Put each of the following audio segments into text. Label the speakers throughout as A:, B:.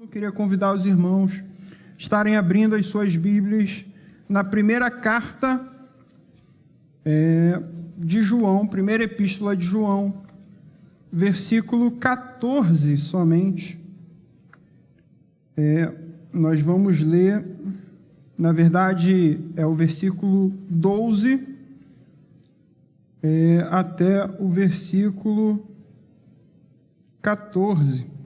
A: queria convidar os irmãos a estarem abrindo as suas Bíblias na primeira carta de João, primeira epístola de João, versículo 14 somente. Nós vamos ler, na verdade, é o versículo 12 até o versículo 14.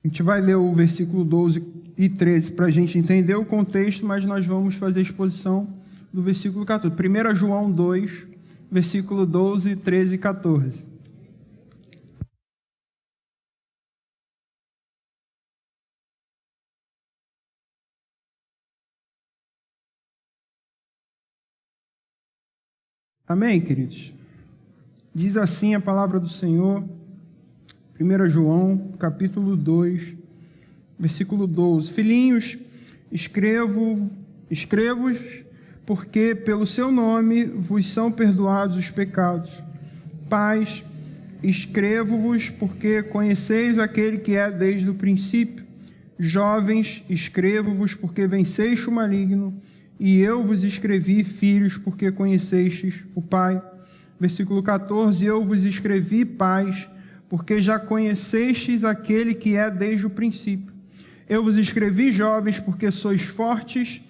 A: A gente vai ler o versículo 12 e 13 para a gente entender o contexto, mas nós vamos fazer a exposição do versículo 14. 1 João 2, versículo 12, 13 e 14. Amém, queridos? Diz assim a palavra do Senhor, 1 João, capítulo 2, versículo 12. Filhinhos, escrevo-vos, porque pelo seu nome vos são perdoados os pecados. Pais, escrevo-vos, porque conheceis aquele que é desde o princípio. Jovens, escrevo-vos, porque venceste o maligno. E eu vos escrevi, filhos, porque conhecestes o Pai. Versículo 14, eu vos escrevi, pais, porque já conhecestes aquele que é desde o princípio. Eu vos escrevi, jovens, porque sois fortes,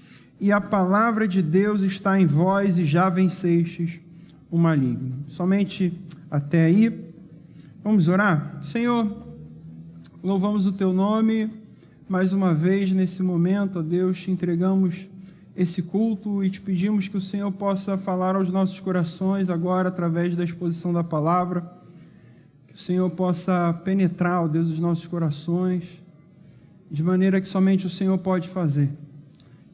A: e a palavra de Deus está em vós, e já vencestes o maligno. Somente até aí. Vamos orar? Senhor, louvamos o teu nome, mais uma vez nesse momento, ó Deus, te entregamos esse culto e te pedimos que o Senhor possa falar aos nossos corações agora através da exposição da palavra, que o Senhor possa penetrar, ó Deus, os nossos corações, de maneira que somente o Senhor pode fazer.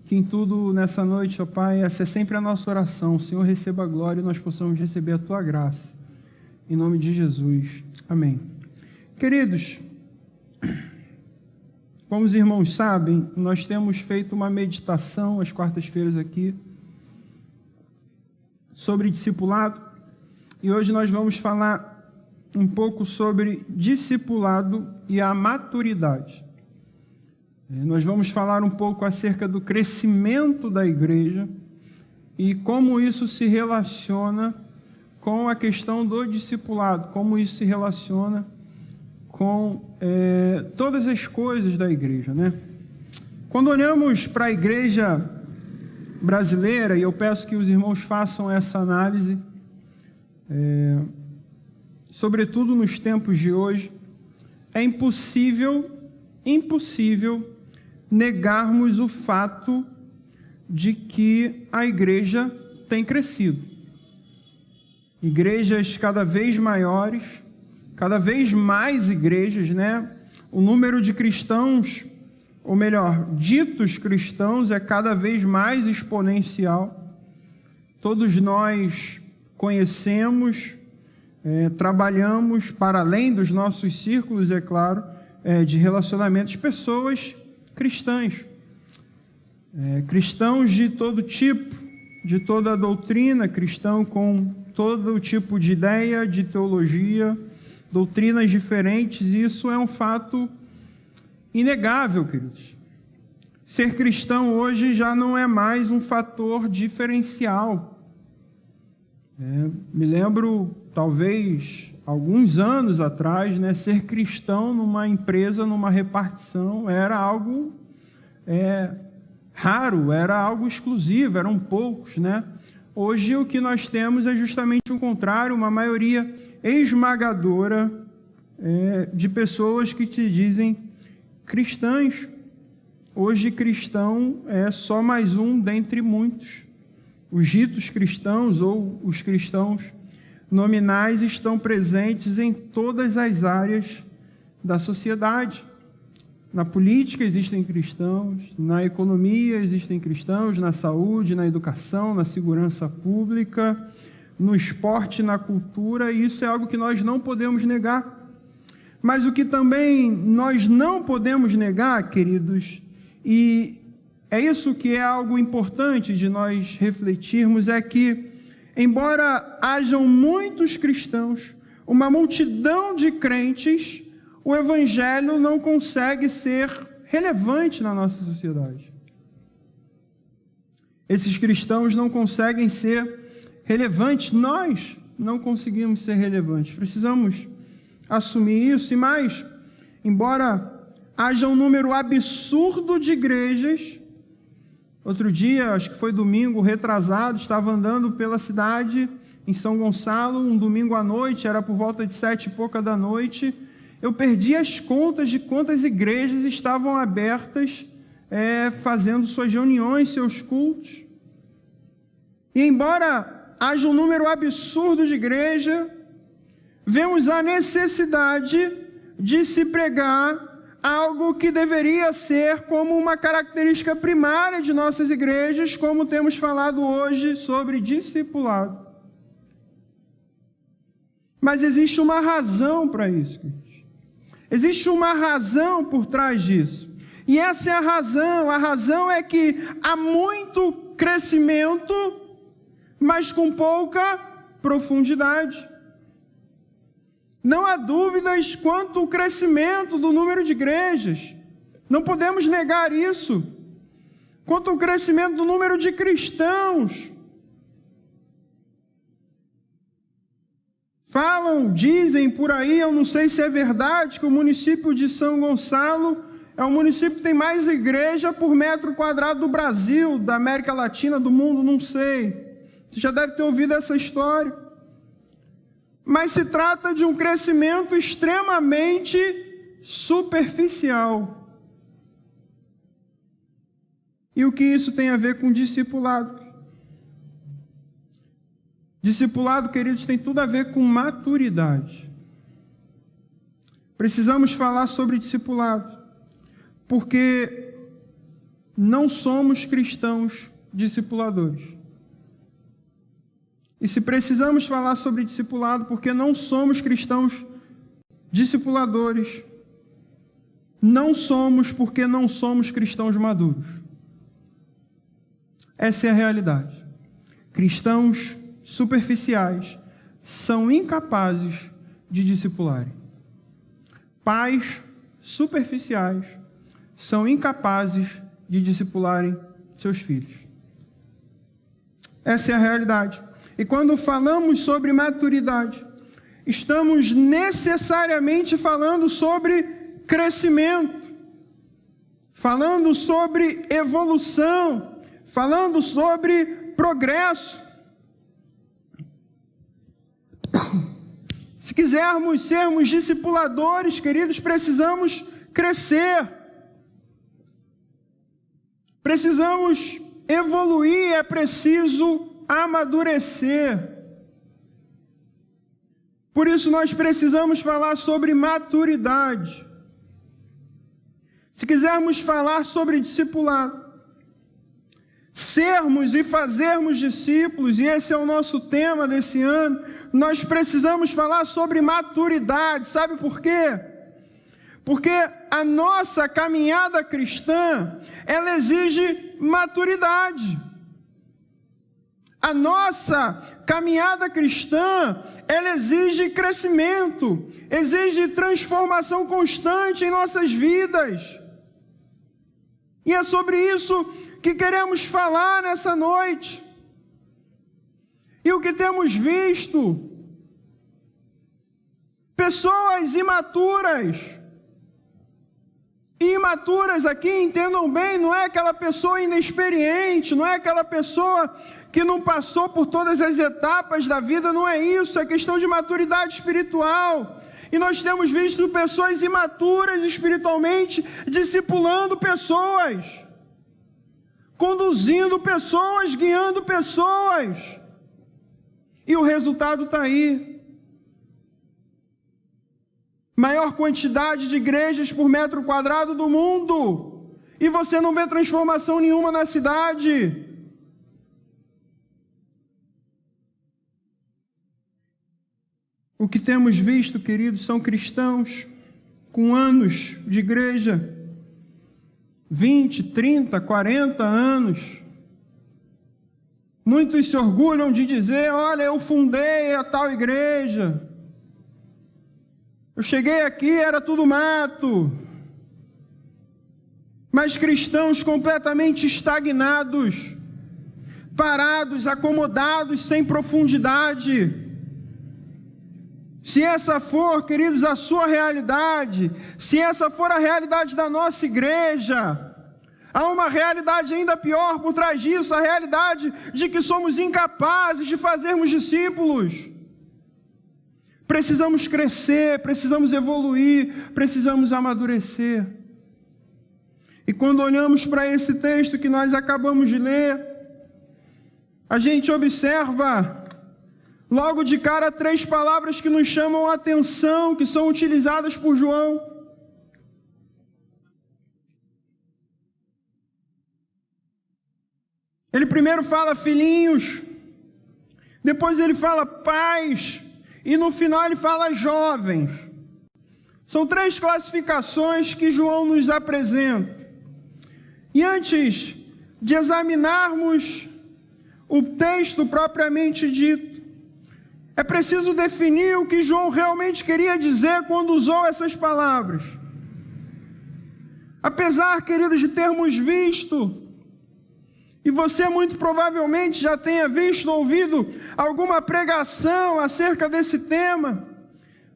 A: Que em tudo nessa noite, ó Pai, essa é sempre a nossa oração, o Senhor receba a glória e nós possamos receber a Tua graça. Em nome de Jesus. Amém. Queridos, como os irmãos sabem, nós temos feito uma meditação às quartas-feiras aqui sobre discipulado, e hoje nós vamos falar um pouco sobre discipulado e a maturidade. Nós vamos falar um pouco acerca do crescimento da igreja e como isso se relaciona com a questão do discipulado, como isso se relaciona com todas as coisas da igreja, né? Quando olhamos para a igreja brasileira, e eu peço que os irmãos façam essa análise, sobretudo nos tempos de hoje, é impossível negarmos o fato de que a igreja tem crescido. Igrejas cada vez maiores, cada vez mais igrejas, né? O número de cristãos, ou melhor, ditos cristãos, é cada vez mais exponencial. Todos nós conhecemos, trabalhamos para além dos nossos círculos, é claro, de relacionamentos, pessoas cristãs. Cristãos de todo tipo, de toda doutrina, cristão com todo tipo de ideia, de teologia, doutrinas diferentes, e isso é um fato inegável, queridos. Ser cristão hoje já não é mais um fator diferencial. Me lembro, talvez, alguns anos atrás, né, ser cristão numa empresa, numa repartição, era algo raro, era algo exclusivo, eram poucos, né? Hoje o que nós temos é justamente o contrário, uma maioria esmagadora de pessoas que te dizem cristãs. Hoje cristão é só mais um dentre muitos. Os ditos cristãos ou os cristãos nominais estão presentes em todas as áreas da sociedade. Na política existem cristãos, na economia existem cristãos, na saúde, na educação, na segurança pública, no esporte, na cultura, e isso é algo que nós não podemos negar. Mas o que também nós não podemos negar, queridos, e é isso que é algo importante de nós refletirmos, é que embora hajam muitos cristãos, uma multidão de crentes, o evangelho não consegue ser relevante na nossa sociedade. Esses cristãos não conseguem ser relevantes, nós não conseguimos ser relevantes. Precisamos assumir isso. E mais, embora haja um número absurdo de igrejas, outro dia, acho que foi domingo retrasado, estava andando pela cidade em São Gonçalo, um domingo à noite, era por volta de 7 e pouca da noite, eu perdi as contas de quantas igrejas estavam abertas, fazendo suas reuniões, seus cultos. E embora haja um número absurdo de igreja, vemos a necessidade de se pregar algo que deveria ser como uma característica primária de nossas igrejas, como temos falado hoje sobre discipulado. Mas existe uma razão para isso, queridos. Existe uma razão por trás disso. E essa é a razão. A razão é que há muito crescimento, mas com pouca profundidade. Não há dúvidas quanto ao crescimento do número de igrejas. Não podemos negar isso. Quanto ao crescimento do número de cristãos. Falam, dizem por aí, eu não sei se é verdade, que o município de São Gonçalo é o município que tem mais igreja por metro quadrado do Brasil, da América Latina, do mundo, não sei. Você já deve ter ouvido essa história. Mas se trata de um crescimento extremamente superficial. E o que isso tem a ver com discipulado? Discipulado, queridos, tem tudo a ver com maturidade. Precisamos falar sobre discipulado, porque não somos cristãos discipuladores. E se precisamos falar sobre discipulado, porque não somos cristãos discipuladores, não somos porque não somos cristãos maduros. Essa é a realidade. Cristãos superficiais são incapazes de discipularem. Pais superficiais são incapazes de discipularem seus filhos. Essa é a realidade. E quando falamos sobre maturidade, estamos necessariamente falando sobre crescimento, falando sobre evolução, falando sobre progresso. Se quisermos sermos discipuladores, queridos, precisamos crescer. Precisamos evoluir, é preciso amadurecer. Por isso nós precisamos falar sobre maturidade. Se quisermos falar sobre discipulado, sermos e fazermos discípulos, e esse é o nosso tema desse ano, nós precisamos falar sobre maturidade. Sabe por quê? Porque a nossa caminhada cristã, ela exige maturidade. A nossa caminhada cristã, ela exige crescimento, exige transformação constante em nossas vidas. E é sobre isso que queremos falar nessa noite. E o que temos visto? Pessoas imaturas. E imaturas aqui, entendam bem, não é aquela pessoa inexperiente, não é aquela pessoa que não passou por todas as etapas da vida, não é isso, é questão de maturidade espiritual. E nós temos visto pessoas imaturas espiritualmente discipulando pessoas, conduzindo pessoas, guiando pessoas. E o resultado está aí. Maior quantidade de igrejas por metro quadrado do mundo. E você não vê transformação nenhuma na cidade. O que temos visto, queridos, são cristãos com anos de igreja, 20, 30, 40 anos, Muitos se orgulham de dizer: olha, eu fundei a tal igreja, eu cheguei aqui, era tudo mato. Mas cristãos completamente estagnados, parados, acomodados, sem profundidade. Se essa for, queridos, a sua realidade, se essa for a realidade da nossa igreja, há uma realidade ainda pior por trás disso, a realidade de que somos incapazes de fazermos discípulos. Precisamos crescer, precisamos evoluir, precisamos amadurecer. E quando olhamos para esse texto que nós acabamos de ler, a gente observa logo de cara 3 palavras que nos chamam a atenção, que são utilizadas por João. Ele primeiro fala filhinhos, depois ele fala pais, e no final ele fala jovens. São 3 classificações que João nos apresenta. E antes de examinarmos o texto propriamente dito, é preciso definir o que João realmente queria dizer quando usou essas palavras. Apesar, queridos, de termos visto, e você muito provavelmente já tenha visto, ouvido alguma pregação acerca desse tema,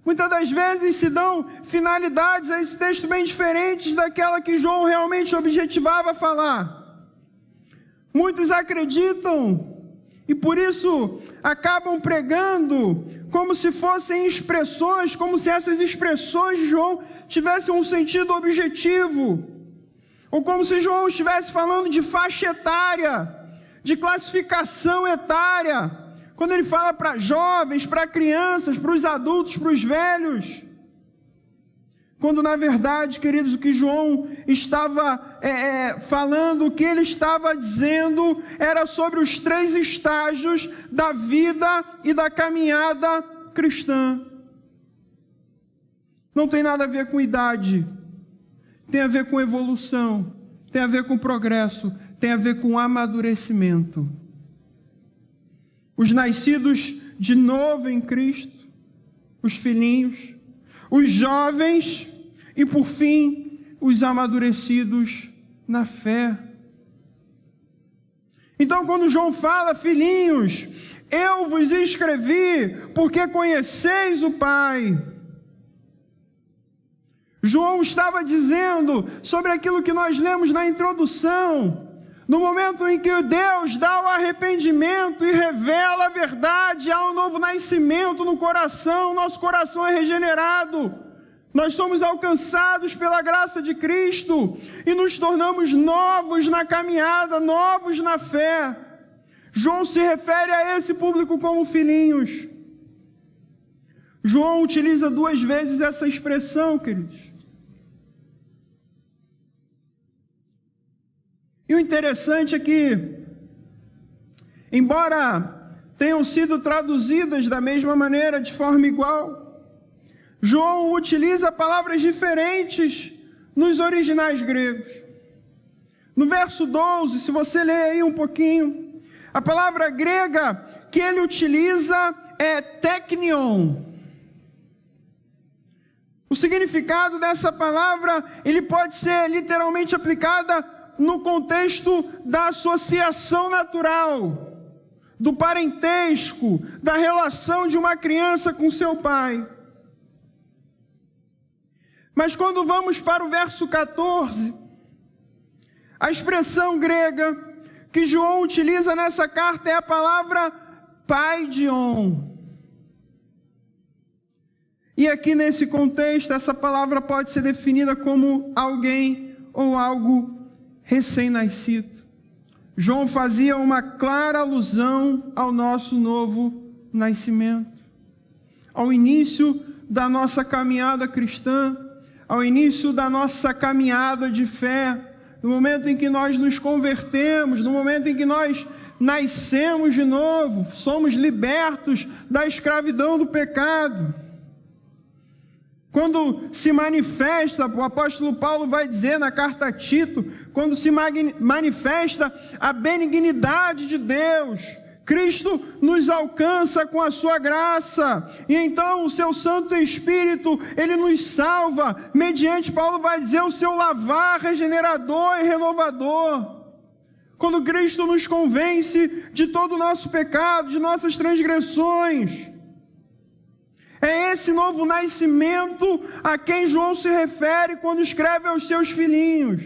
A: muitas das vezes se dão finalidades a esse texto bem diferentes daquela que João realmente objetivava falar. Muitos acreditam e por isso acabam pregando como se fossem expressões, como se essas expressões de João tivessem um sentido objetivo, ou como se João estivesse falando de faixa etária, de classificação etária, quando ele fala para jovens, para crianças, para os adultos, para os velhos. Quando na verdade, queridos, o que João estava falando, o que ele estava dizendo, era sobre os 3 estágios da vida e da caminhada cristã. Não tem nada a ver com idade, tem a ver com evolução, tem a ver com progresso, tem a ver com amadurecimento. Os nascidos de novo em Cristo, os filhinhos, os jovens e, por fim, os amadurecidos na fé. Então, quando João fala, filhinhos, eu vos escrevi porque conheceis o Pai. João estava dizendo sobre aquilo que nós lemos na introdução. No momento em que Deus dá o arrependimento e revela a verdade, há um novo nascimento no coração, nosso coração é regenerado. Nós somos alcançados pela graça de Cristo e nos tornamos novos na caminhada, novos na fé. João se refere a esse público como filhinhos. João utiliza 2 vezes essa expressão, queridos. E o interessante é que, embora tenham sido traduzidas da mesma maneira, de forma igual, João utiliza palavras diferentes nos originais gregos. No verso 12, se você ler aí um pouquinho, a palavra grega que ele utiliza é teknion. O significado dessa palavra, ele pode ser literalmente aplicada no contexto da associação natural, do parentesco, da relação de uma criança com seu pai. Mas quando vamos para o verso 14, a expressão grega que João utiliza nessa carta é a palavra paidion. E aqui nesse contexto, essa palavra pode ser definida como alguém ou algo recém-nascido. João fazia uma clara alusão ao nosso novo nascimento, ao início da nossa caminhada cristã, ao início da nossa caminhada de fé, no momento em que nós nos convertemos, no momento em que nós nascemos de novo, somos libertos da escravidão do pecado. Quando se manifesta, o apóstolo Paulo vai dizer na carta a Tito, quando se manifesta a benignidade de Deus, Cristo nos alcança com a sua graça, e então o seu Santo Espírito, ele nos salva, mediante, Paulo vai dizer, o seu lavar regenerador e renovador. Quando Cristo nos convence de todo o nosso pecado, de nossas transgressões. É esse novo nascimento a quem João se refere quando escreve aos seus filhinhos.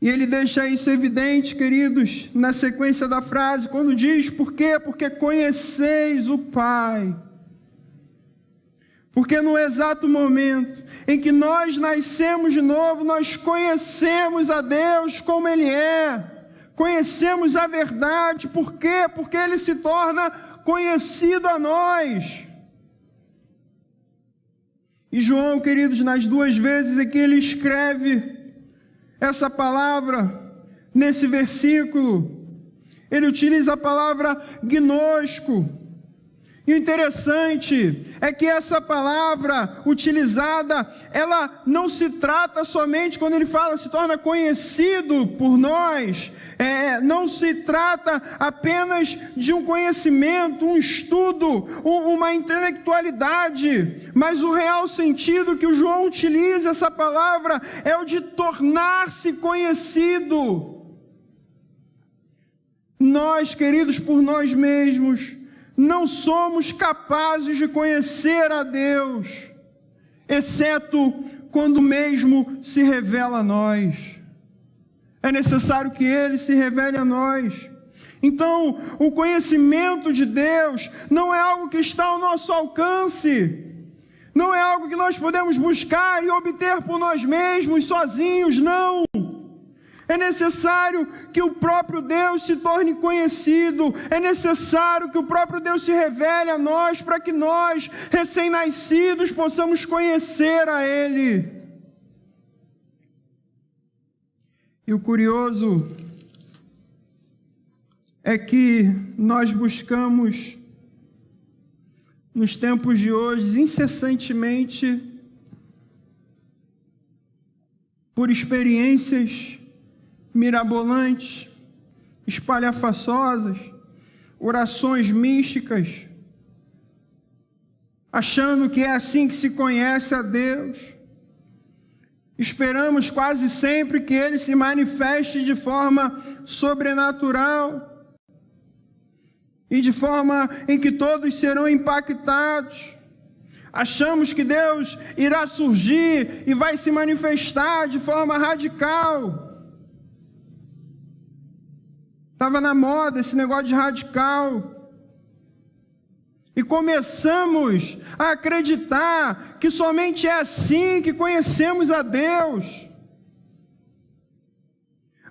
A: E ele deixa isso evidente, queridos, na sequência da frase, quando diz, por quê? Porque conheceis o Pai. Porque no exato momento em que nós nascemos de novo, nós conhecemos a Deus como Ele é. Conhecemos a verdade. Por quê? Porque Ele se torna conhecido a nós. E João, queridos, nas duas vezes em que ele escreve essa palavra, nesse versículo, ele utiliza a palavra gnosco. E o interessante é que essa palavra utilizada, ela não se trata somente, quando ele fala, se torna conhecido por nós, não se trata apenas de um conhecimento, um estudo, uma intelectualidade, mas o real sentido que o João utiliza essa palavra é o de tornar-se conhecido. Nós, queridos, por nós mesmos, não somos capazes de conhecer a Deus, exceto quando mesmo se revela a nós. É necessário que Ele se revele a nós. Então, o conhecimento de Deus não é algo que está ao nosso alcance, não é algo que nós podemos buscar e obter por nós mesmos, sozinhos, não. É necessário que o próprio Deus se torne conhecido. É necessário que o próprio Deus se revele a nós, para que nós, recém-nascidos, possamos conhecer a Ele. E o curioso é que nós buscamos, nos tempos de hoje, incessantemente, por experiências mirabolantes, espalhafaçosas, orações místicas, achando que é assim que se conhece a Deus. Esperamos quase sempre que Ele se manifeste de forma sobrenatural e de forma em que todos serão impactados. Achamos que Deus irá surgir e vai se manifestar de forma radical. Estava na moda esse negócio de radical. E começamos a acreditar que somente é assim que conhecemos a Deus.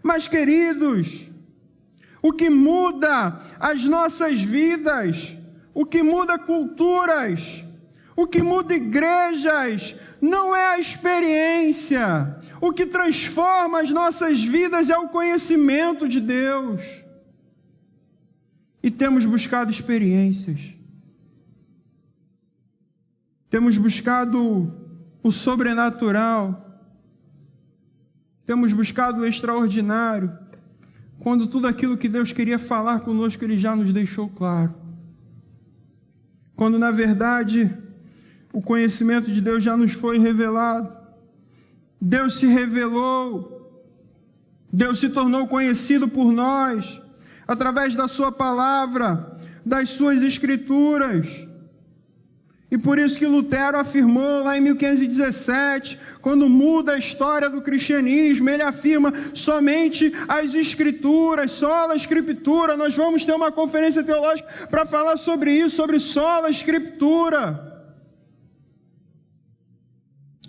A: Mas, queridos, o que muda as nossas vidas, o que muda culturas, o que muda igrejas, não é a experiência. O que transforma as nossas vidas é o conhecimento de Deus. E temos buscado experiências. Temos buscado o sobrenatural. Temos buscado o extraordinário, quando tudo aquilo que Deus queria falar conosco, Ele já nos deixou claro. Quando, na verdade, o conhecimento de Deus já nos foi revelado. Deus se revelou. Deus se tornou conhecido por nós, através da sua palavra, das suas escrituras. E por isso que Lutero afirmou lá em 1517, quando muda a história do cristianismo, ele afirma somente as escrituras, sola escritura. Nós vamos ter uma conferência teológica para falar sobre isso, sobre sola escritura.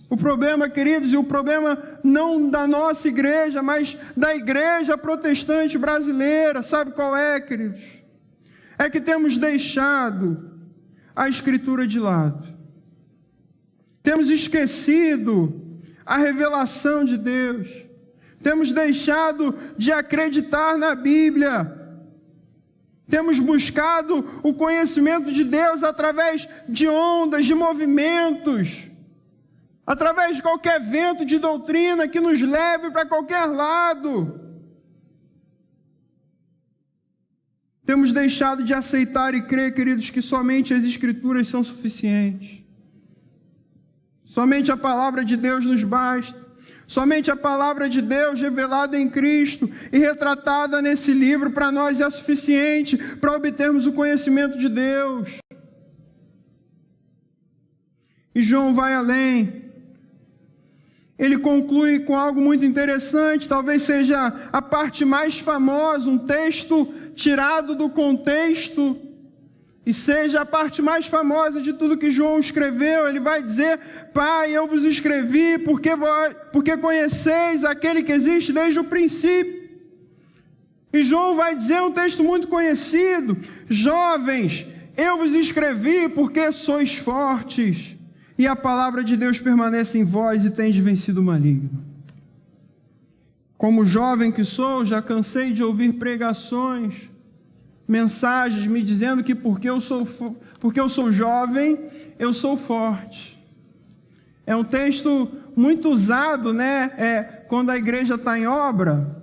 A: O problema, queridos, e o problema não da nossa igreja, mas da igreja protestante brasileira, sabe qual é, queridos? É que temos deixado a Escritura de lado. Temos esquecido a revelação de Deus. Temos deixado de acreditar na Bíblia. Temos buscado o conhecimento de Deus através de ondas, de movimentos, através de qualquer vento de doutrina que nos leve para qualquer lado. Temos deixado de aceitar e crer, queridos, que somente as Escrituras são suficientes. Somente a palavra de Deus nos basta. Somente a palavra de Deus revelada em Cristo e retratada nesse livro para nós é suficiente para obtermos o conhecimento de Deus. E João vai além. Ele conclui com algo muito interessante, talvez seja a parte mais famosa, um texto tirado do contexto, e seja a parte mais famosa de tudo que João escreveu. Ele vai dizer: Pai, eu vos escrevi porque conheceis aquele que existe desde o princípio. E João vai dizer um texto muito conhecido: Jovens, eu vos escrevi porque sois fortes, e a palavra de Deus permanece em vós e tendes vencido o maligno. Como jovem que sou, já cansei de ouvir pregações, mensagens me dizendo que porque eu sou jovem, eu sou forte. É um texto muito usado, né? Quando a igreja está em obra,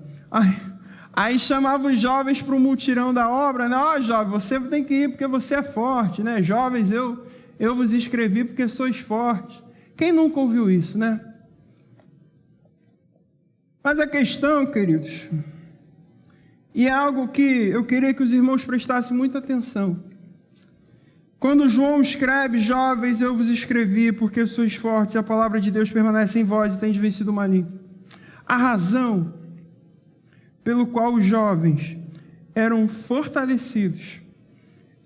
A: aí chamava os jovens para o mutirão da obra, né? Ó, jovem, você tem que ir porque você é forte, né? Jovens, eu vos escrevi porque sois fortes. Quem nunca ouviu isso, né? Mas a questão, queridos, e é algo que eu queria que os irmãos prestassem muita atenção. Quando João escreve: Jovens, eu vos escrevi porque sois fortes, a palavra de Deus permanece em vós e tendes vencido o maligno. A razão pelo qual os jovens eram fortalecidos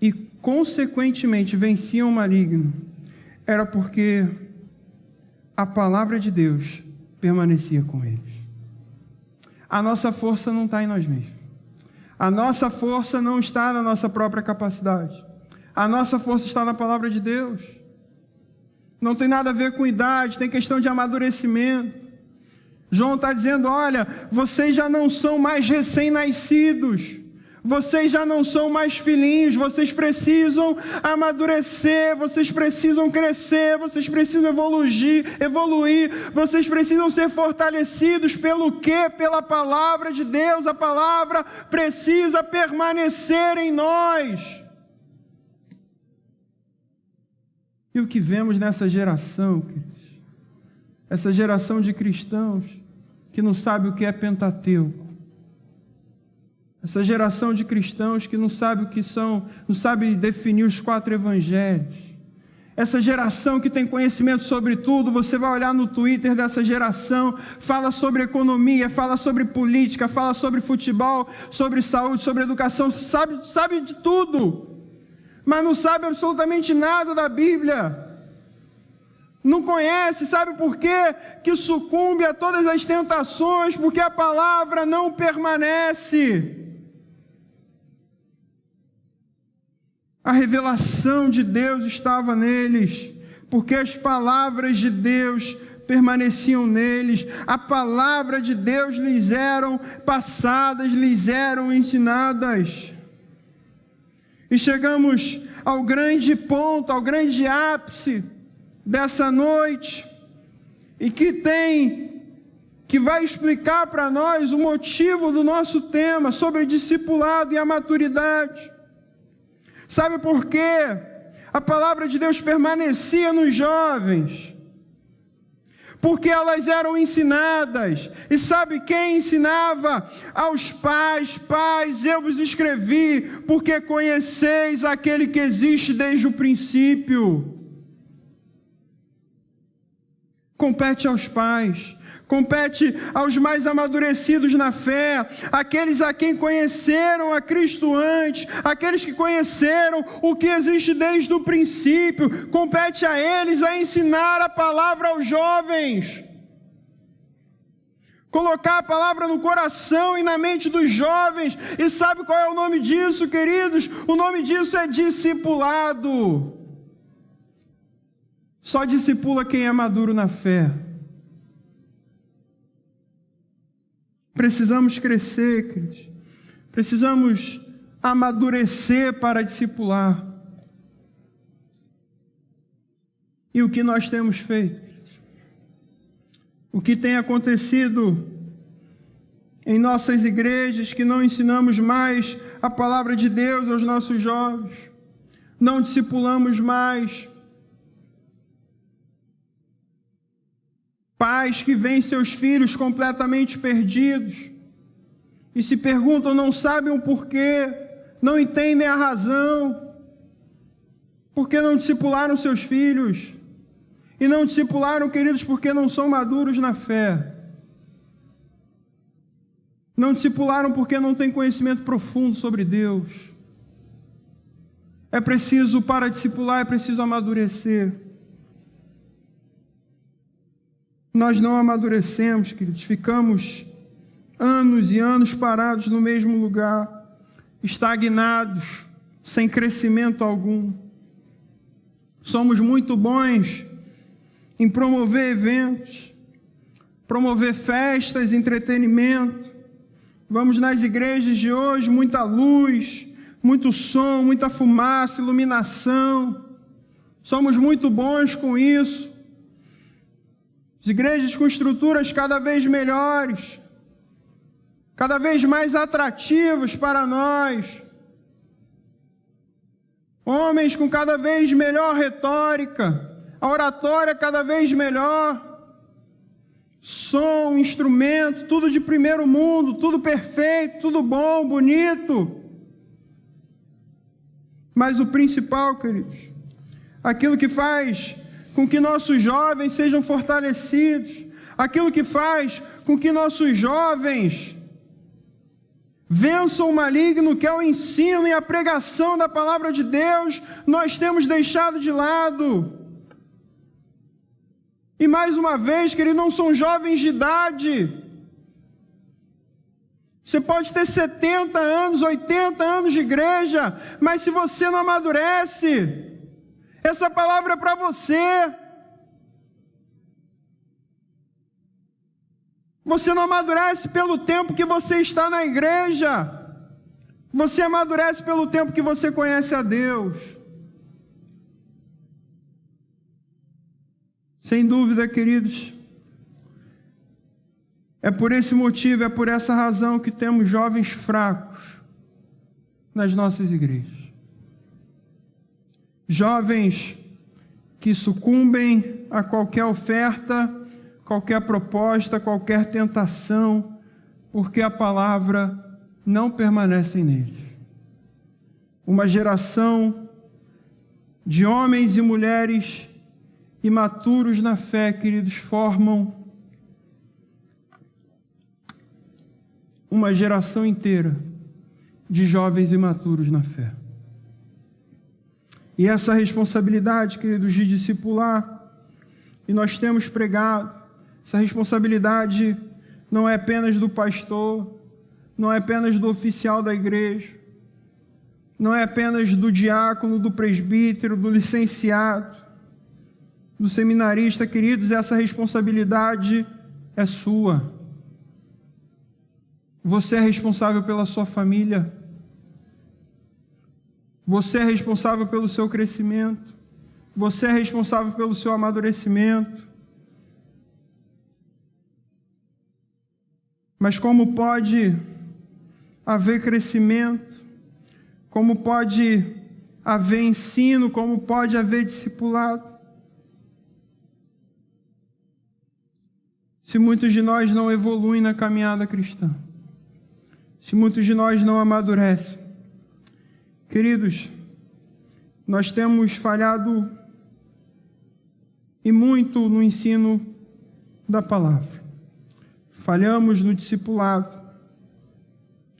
A: e, consequentemente, venciam o maligno, era porque a palavra de Deus permanecia com eles. A nossa força não está em nós mesmos. A nossa força não está na nossa própria capacidade. A nossa força está na palavra de Deus. Não tem nada a ver com idade, tem questão de amadurecimento. João está dizendo: olha, vocês já não são mais recém-nascidos. Vocês já não são mais filhinhos, vocês precisam amadurecer, vocês precisam crescer, vocês precisam evoluir, vocês precisam ser fortalecidos pelo quê? Pela palavra de Deus. A palavra precisa permanecer em nós. E o que vemos nessa geração, queridos? Essa geração de cristãos que não sabe o que é Pentateuco. Essa geração de cristãos que não sabe o que são, não sabe definir os 4 evangelhos. Essa geração que tem conhecimento sobre tudo. Você vai olhar no Twitter dessa geração, fala sobre economia, fala sobre política, fala sobre futebol, sobre saúde, sobre educação, sabe de tudo, mas não sabe absolutamente nada da Bíblia. Não conhece, sabe por quê? Que sucumbe a todas as tentações, porque a palavra não permanece. A revelação de Deus estava neles, porque as palavras de Deus permaneciam neles. A palavra de Deus lhes eram passadas, lhes eram ensinadas. E chegamos ao grande ponto, ao grande ápice dessa noite, e que vai explicar para nós o motivo do nosso tema sobre discipulado e a maturidade. Sabe por quê? A palavra de Deus permanecia nos jovens, porque elas eram ensinadas. E sabe quem ensinava? Aos pais: Pais, eu vos escrevi porque conheceis aquele que existe desde o princípio. Compete aos pais, compete aos mais amadurecidos na fé, aqueles a quem conheceram a Cristo antes, aqueles que conheceram o que existe desde o princípio. Compete a eles a ensinar a palavra aos jovens, colocar a palavra no coração e na mente dos jovens. E sabe qual é o nome disso, queridos? O nome disso é discipulado. Só discipula quem é maduro na fé. Precisamos crescer, queridos. Precisamos amadurecer para discipular. E o que nós temos feito? O que tem acontecido em nossas igrejas, que não ensinamos mais a palavra de Deus aos nossos jovens, não discipulamos mais. Pais que veem seus filhos completamente perdidos e se perguntam, não sabem o porquê, não entendem a razão, porque não discipularam seus filhos. E não discipularam, queridos, porque não são maduros na fé. Não discipularam porque não têm conhecimento profundo sobre Deus. É preciso, para discipular, é preciso amadurecer. Nós não amadurecemos, queridos, ficamos anos e anos parados no mesmo lugar, estagnados, sem crescimento algum. Somos muito bons em promover eventos, promover festas, entretenimento. Vamos nas igrejas de hoje, muita luz, muito som, muita fumaça, iluminação. Somos muito bons com isso. As igrejas com estruturas cada vez melhores, cada vez mais atrativas para nós. Homens com cada vez melhor retórica, a oratória cada vez melhor, som, instrumento, tudo de primeiro mundo, tudo perfeito, tudo bom, bonito. Mas o principal, queridos, aquilo que faz com que nossos jovens sejam fortalecidos, aquilo que faz com que nossos jovens vençam o maligno, que é o ensino e a pregação da palavra de Deus, nós temos deixado de lado. E mais uma vez, queridos, não são jovens de idade. Você pode ter 70 anos, 80 anos de igreja, mas se você não amadurece, essa palavra é para você. Você não amadurece pelo tempo que você está na igreja. Você amadurece pelo tempo que você conhece a Deus. Sem dúvida, queridos, é por esse motivo, é por essa razão que temos jovens fracos nas nossas igrejas. Jovens que sucumbem a qualquer oferta, qualquer proposta, qualquer tentação, porque a palavra não permanece neles. Uma geração de homens e mulheres imaturos na fé, queridos, formam uma geração inteira de jovens imaturos na fé. E essa responsabilidade, queridos, de discipular, e nós temos pregado, essa responsabilidade não é apenas do pastor, não é apenas do oficial da igreja, não é apenas do diácono, do presbítero, do licenciado, do seminarista, queridos, essa responsabilidade é sua. Você é responsável pela sua família. Você é responsável pelo seu crescimento. Você é responsável pelo seu amadurecimento. Mas como pode haver crescimento? Como pode haver ensino? Como pode haver discipulado? Se muitos de nós não evoluem na caminhada cristã, se muitos de nós não amadurecem, queridos, nós temos falhado e muito no ensino da palavra. Falhamos no discipulado.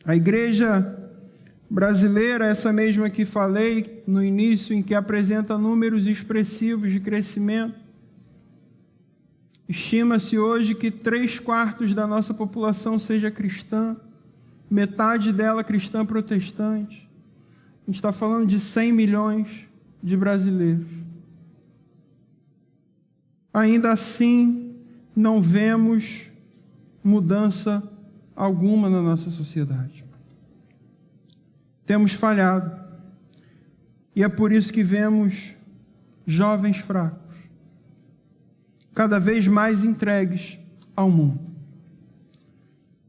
A: A igreja brasileira, essa mesma que falei no início, em que apresenta números expressivos de crescimento, estima-se hoje que 3/4 da nossa população seja cristã, metade dela cristã protestante. A gente está falando de 100 milhões de brasileiros. Ainda assim, não vemos mudança alguma na nossa sociedade. temos falhado. E é por isso que vemos jovens fracos, cada vez mais entregues ao mundo.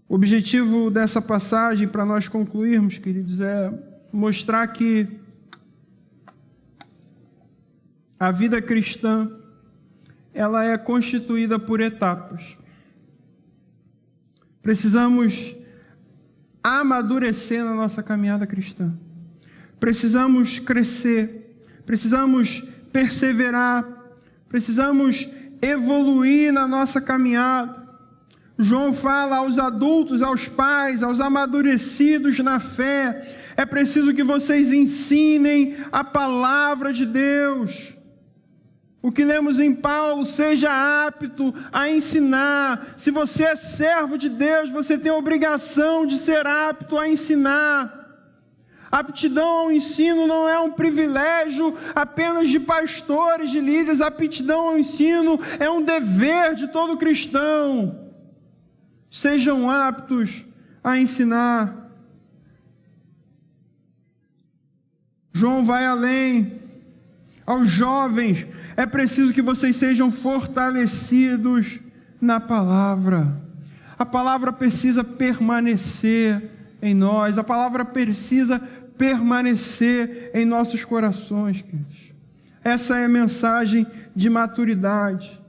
A: O objetivo dessa passagem, para nós concluirmos, queridos, é mostrar que a vida cristã, ela é constituída por etapas. Precisamos amadurecer na nossa caminhada cristã. Precisamos crescer, precisamos perseverar, precisamos evoluir na nossa caminhada. João fala aos adultos, aos pais, aos amadurecidos na fé: é preciso que vocês ensinem a palavra de Deus. O que lemos em Paulo: seja apto a ensinar. Se você é servo de Deus, você tem a obrigação de ser apto a ensinar. Aptidão ao ensino não é um privilégio apenas de pastores, de líderes. Aptidão ao ensino é um dever de todo cristão. Sejam aptos a ensinar. João vai além. Aos jovens: é preciso que vocês sejam fortalecidos na palavra. A palavra precisa permanecer em nós. A palavra precisa permanecer em nossos corações, queridos. Essa é a mensagem de maturidade.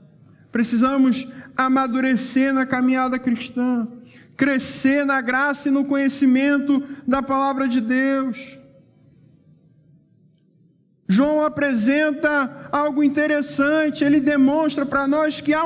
A: Precisamos amadurecer na caminhada cristã, crescer na graça e no conhecimento da palavra de Deus. João apresenta algo interessante. Ele demonstra para nós que há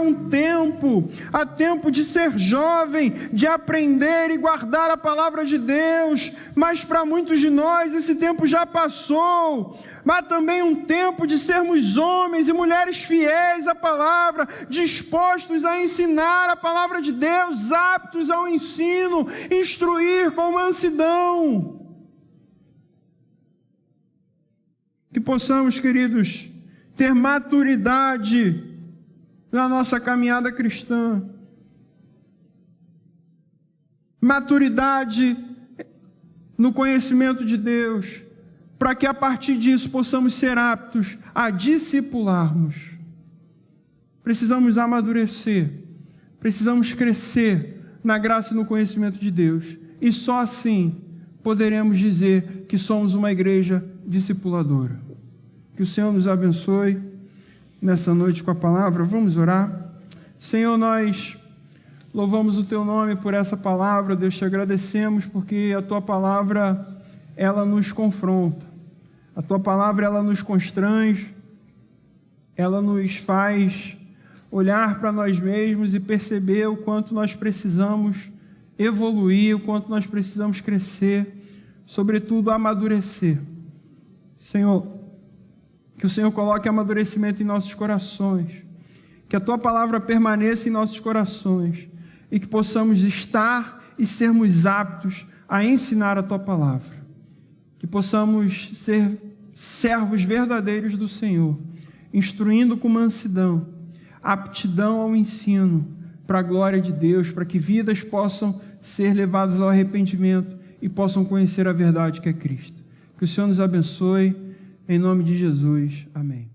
A: tempo de ser jovem, de aprender e guardar a palavra de Deus, mas para muitos de nós esse tempo já passou. Mas também um tempo de sermos homens e mulheres fiéis à palavra, dispostos a ensinar a palavra de Deus, aptos ao ensino, instruir com mansidão. Que possamos, queridos, ter maturidade na nossa caminhada cristã. Maturidade no conhecimento de Deus, para que a partir disso possamos ser aptos a discipularmos. Precisamos amadurecer, precisamos crescer na graça e no conhecimento de Deus. E só assim poderemos dizer que somos uma igreja discipuladora. Que o Senhor nos abençoe nessa noite com a palavra. Vamos orar. Senhor, nós louvamos o Teu nome por essa palavra. Deus, te agradecemos porque a Tua palavra, ela nos confronta. A Tua palavra, ela nos constrange. Ela nos faz olhar para nós mesmos e perceber o quanto nós precisamos evoluir, o quanto nós precisamos crescer, sobretudo amadurecer. Senhor, que o Senhor coloque amadurecimento em nossos corações, que a Tua palavra permaneça em nossos corações e que possamos estar e sermos aptos a ensinar a Tua palavra, que possamos ser servos verdadeiros do Senhor, instruindo com mansidão, aptidão ao ensino, para a glória de Deus, para que vidas possam ser levadas ao arrependimento e possam conhecer a verdade que é Cristo. Que o Senhor nos abençoe, em nome de Jesus. Amém.